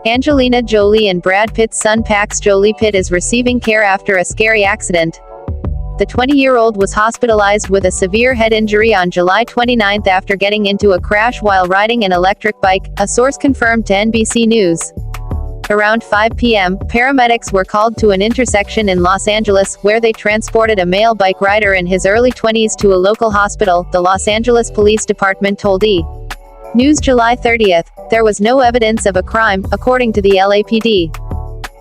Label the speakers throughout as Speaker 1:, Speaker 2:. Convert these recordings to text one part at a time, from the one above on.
Speaker 1: Angelina Jolie and Brad Pitt's son Pax Jolie-Pitt is receiving care after a scary accident. The 20-year-old was hospitalized with a severe head injury on July 29 after getting into a crash while riding an electric bike, a source confirmed to NBC News. Around 5 p.m., paramedics were called to an intersection in Los Angeles, where they transported a male bike rider in his early 20s to a local hospital, the Los Angeles Police Department told E! News July 30. There was no evidence of a crime, according to the LAPD.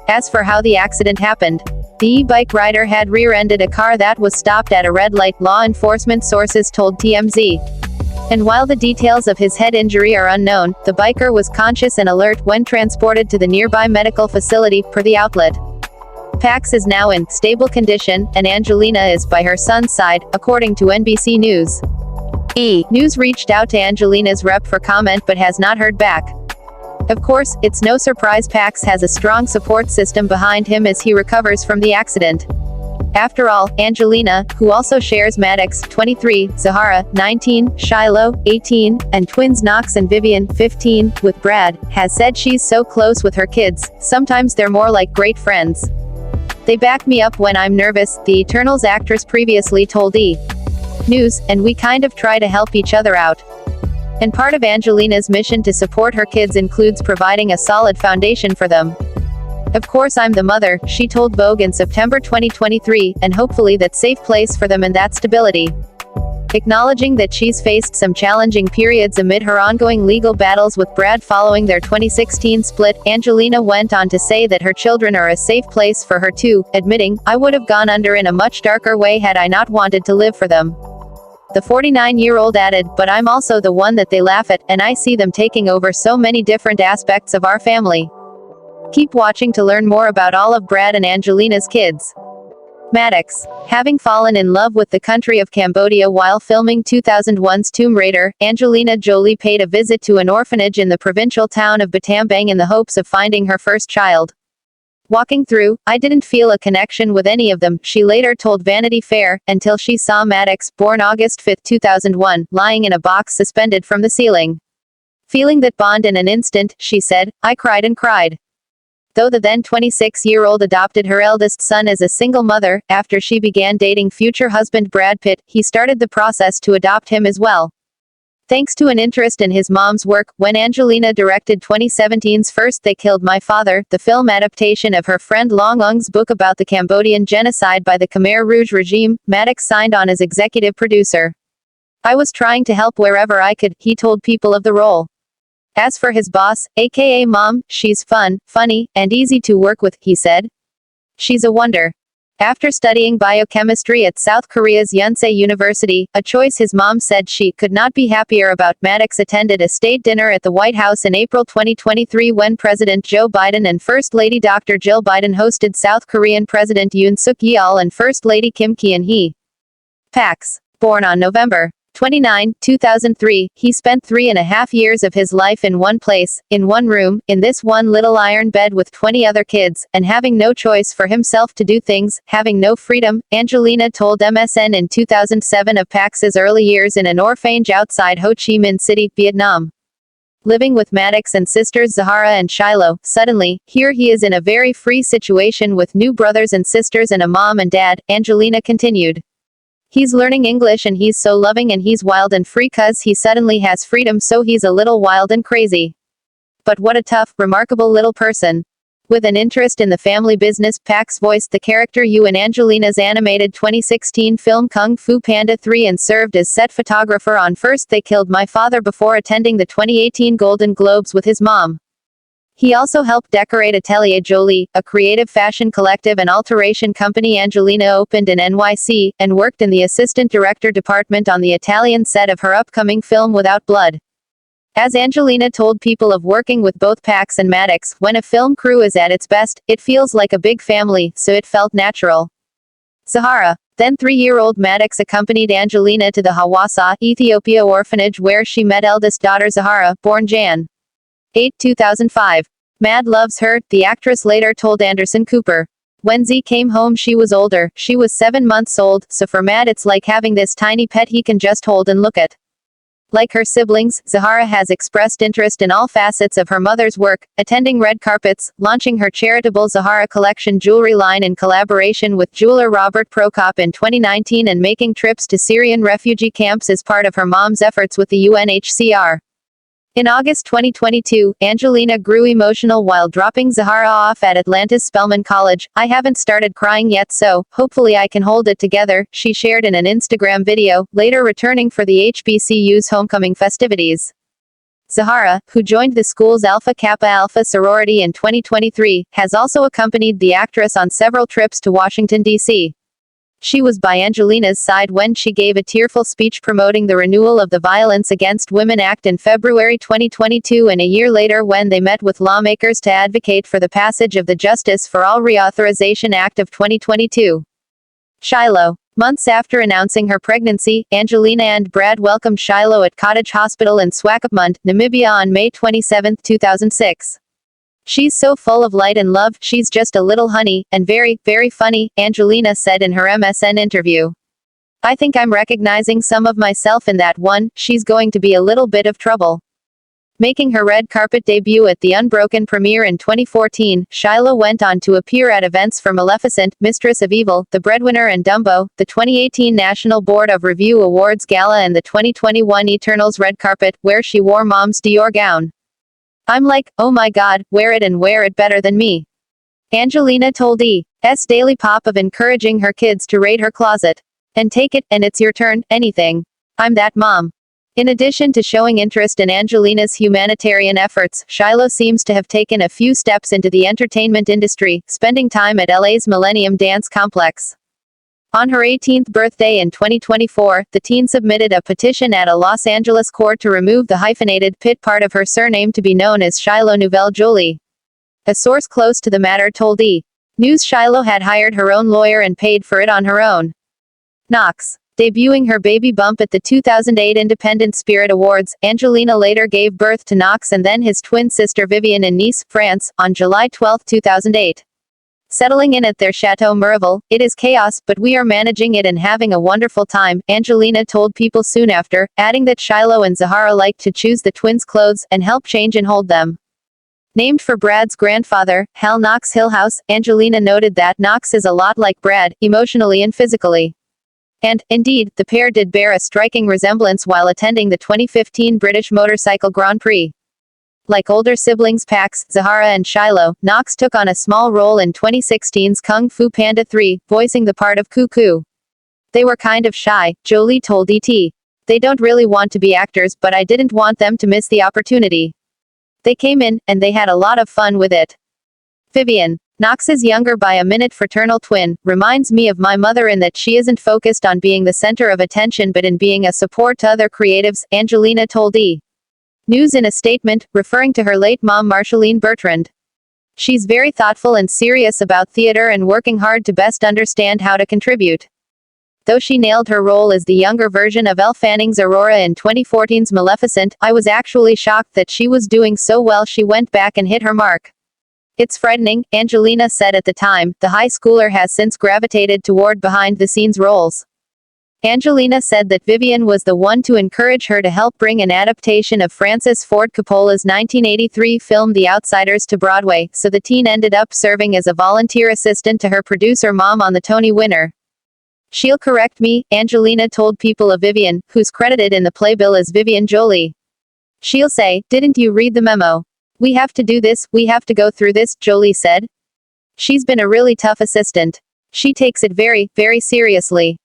Speaker 1: As for how the accident happened, the e-bike rider had rear-ended a car that was stopped at a red light, law enforcement sources told TMZ. And while the details of his head injury are unknown, the biker was conscious and alert when transported to the nearby medical facility, per the outlet. Pax is now in stable condition, and Angelina is by her son's side, according to NBC News. E! News reached out to Angelina's rep for comment but has not heard back. Of course, it's no surprise Pax has a strong support system behind him as he recovers from the accident. After all, Angelina, who also shares Maddox, 23, Zahara, 19, Shiloh, 18, and twins Knox and Vivian, 15, with Brad, has said she's so close with her kids, sometimes they're more like great friends. They back me up when I'm nervous, the Eternals actress previously told E! News, and we kind of try to help each other out. And part of Angelina's mission to support her kids includes providing a solid foundation for them. Of course I'm the mother, she told Vogue in September 2023, and hopefully that safe place for them and that stability. Acknowledging that she's faced some challenging periods amid her ongoing legal battles with Brad following their 2016 split, Angelina went on to say that her children are a safe place for her too, admitting, "I would have gone under in a much darker way had I not wanted to live for them." The 49-year-old added, "But I'm also the one that they laugh at, and I see them taking over so many different aspects of our family." Keep watching to learn more about all of Brad and Angelina's kids. Maddox. Having fallen in love with the country of Cambodia while filming 2001's Tomb Raider, Angelina Jolie paid a visit to an orphanage in the provincial town of Battambang in the hopes of finding her first child. Walking through, "I didn't feel a connection with any of them," she later told Vanity Fair, until she saw Maddox, born August 5, 2001, lying in a box suspended from the ceiling. "Feeling that bond in an instant," she said, "I cried and cried." Though the then 26-year-old adopted her eldest son as a single mother, after she began dating future husband Brad Pitt, he started the process to adopt him as well. Thanks to an interest in his mom's work, when Angelina directed 2017's First They Killed My Father, the film adaptation of her friend Long Ung's book about the Cambodian genocide by the Khmer Rouge regime, Maddox signed on as executive producer. "I was trying to help wherever I could," he told People of the role. As for his boss, aka Mom, "She's fun, funny, and easy to work with," he said. "She's a wonder." After studying biochemistry at South Korea's Yonsei University, a choice his mom said she could not be happier about, Maddox attended a state dinner at the White House in April 2023 when President Joe Biden and First Lady Dr. Jill Biden hosted South Korean President Yoon Suk-yeol and First Lady Kim Ki-hee. Pax. Born on November 29, 2003, he spent 3.5 years of his life in one place, in one room, in this one little iron bed with 20 other kids, and having no choice for himself to do things, having no freedom, Angelina told MSN in 2007 of Pax's early years in an orphanage outside Ho Chi Minh City, Vietnam. Living with Maddox and sisters Zahara and Shiloh, suddenly, here he is in a very free situation with new brothers and sisters and a mom and dad, Angelina continued. "He's learning English and he's so loving and he's wild and free 'cause he suddenly has freedom, so he's a little wild and crazy. But what a tough, remarkable little person." With an interest in the family business, Pax voiced the character Yu in Angelina's animated 2016 film Kung Fu Panda 3 and served as set photographer on First They Killed My Father before attending the 2018 Golden Globes with his mom. He also helped decorate Atelier Jolie, a creative fashion collective and alteration company Angelina opened in NYC, and worked in the assistant director department on the Italian set of her upcoming film Without Blood. As Angelina told People of working with both Pax and Maddox, "When a film crew is at its best, it feels like a big family, so it felt natural." Zahara. Then 3-year-old Maddox accompanied Angelina to the Hawassa, Ethiopia orphanage where she met eldest daughter Zahara, born Jan. 8, 2005. "Mad loves her," the actress later told Anderson Cooper. "When Z came home she was older, she was 7 months old, so for Mad it's like having this tiny pet he can just hold and look at." Like her siblings, Zahara has expressed interest in all facets of her mother's work, attending red carpets, launching her charitable Zahara Collection jewelry line in collaboration with jeweler Robert Prokop in 2019, and making trips to Syrian refugee camps as part of her mom's efforts with the UNHCR. In August 2022, Angelina grew emotional while dropping Zahara off at Atlanta's Spelman College. "I haven't started crying yet, so hopefully I can hold it together," she shared in an Instagram video, later returning for the HBCU's homecoming festivities. Zahara, who joined the school's Alpha Kappa Alpha sorority in 2023, has also accompanied the actress on several trips to Washington, D.C. She was by Angelina's side when she gave a tearful speech promoting the renewal of the Violence Against Women Act in February 2022, and a year later when they met with lawmakers to advocate for the passage of the Justice for All Reauthorization Act of 2022. Shiloh. Months after announcing her pregnancy, Angelina and Brad welcomed Shiloh at Cottage Hospital in Swakopmund, Namibia on May 27, 2006. "She's so full of light and love, she's just a little honey, and very, very funny," Angelina said in her MSN interview. "I think I'm recognizing some of myself in that one. She's going to be a little bit of trouble." Making her red carpet debut at the Unbroken premiere in 2014, Shiloh went on to appear at events for Maleficent, Mistress of Evil, The Breadwinner and Dumbo, the 2018 National Board of Review Awards Gala and the 2021 Eternals red carpet, where she wore Mom's Dior gown. "I'm like, oh my god, wear it and wear it better than me," Angelina told E!'s Daily Pop of encouraging her kids to raid her closet. "And take it, and it's your turn, anything. I'm that mom." In addition to showing interest in Angelina's humanitarian efforts, Shiloh seems to have taken a few steps into the entertainment industry, spending time at LA's Millennium Dance Complex. On her 18th birthday in 2024, the teen submitted a petition at a Los Angeles court to remove the hyphenated Pitt part of her surname to be known as Shiloh Nouvelle Jolie. A source close to the matter told E! News Shiloh had hired her own lawyer and paid for it on her own. Knox. Debuting her baby bump at the 2008 Independent Spirit Awards, Angelina later gave birth to Knox and then his twin sister Vivian in Nice, France, on July 12, 2008. Settling in at their Chateau Miraval, "It is chaos, but we are managing it and having a wonderful time," Angelina told People soon after, adding that Shiloh and Zahara liked to choose the twins' clothes and help change and hold them. Named for Brad's grandfather, Hal Knox Hillhouse, Angelina noted that Knox is a lot like Brad, emotionally and physically. And, indeed, the pair did bear a striking resemblance while attending the 2015 British Motorcycle Grand Prix. Like older siblings Pax, Zahara and Shiloh, Knox took on a small role in 2016's Kung Fu Panda 3, voicing the part of Cuckoo. "They were kind of shy," Jolie told ET. "They don't really want to be actors, but I didn't want them to miss the opportunity. They came in, and they had a lot of fun with it." Vivian. Knox's younger by a minute fraternal twin, reminds me of my mother in that she isn't focused on being the center of attention but in being a support to other creatives, Angelina told E! News in a statement, referring to her late mom Marceline Bertrand. "She's very thoughtful and serious about theater and working hard to best understand how to contribute." Though she nailed her role as the younger version of Elle Fanning's Aurora in 2014's Maleficent, I was actually shocked that she was doing so well. She went back and hit her mark. "It's frightening," Angelina said at the time. The high schooler has since gravitated toward behind-the-scenes roles. Angelina said that Vivian was the one to encourage her to help bring an adaptation of Francis Ford Coppola's 1983 film The Outsiders to Broadway, so the teen ended up serving as a volunteer assistant to her producer mom on the Tony winner. "She'll correct me," Angelina told People of Vivian, who's credited in the playbill as Vivian Jolie. "She'll say, 'Didn't you read the memo? We have to do this, we have to go through this,'" Jolie said. "She's been a really tough assistant. She takes it very, very seriously."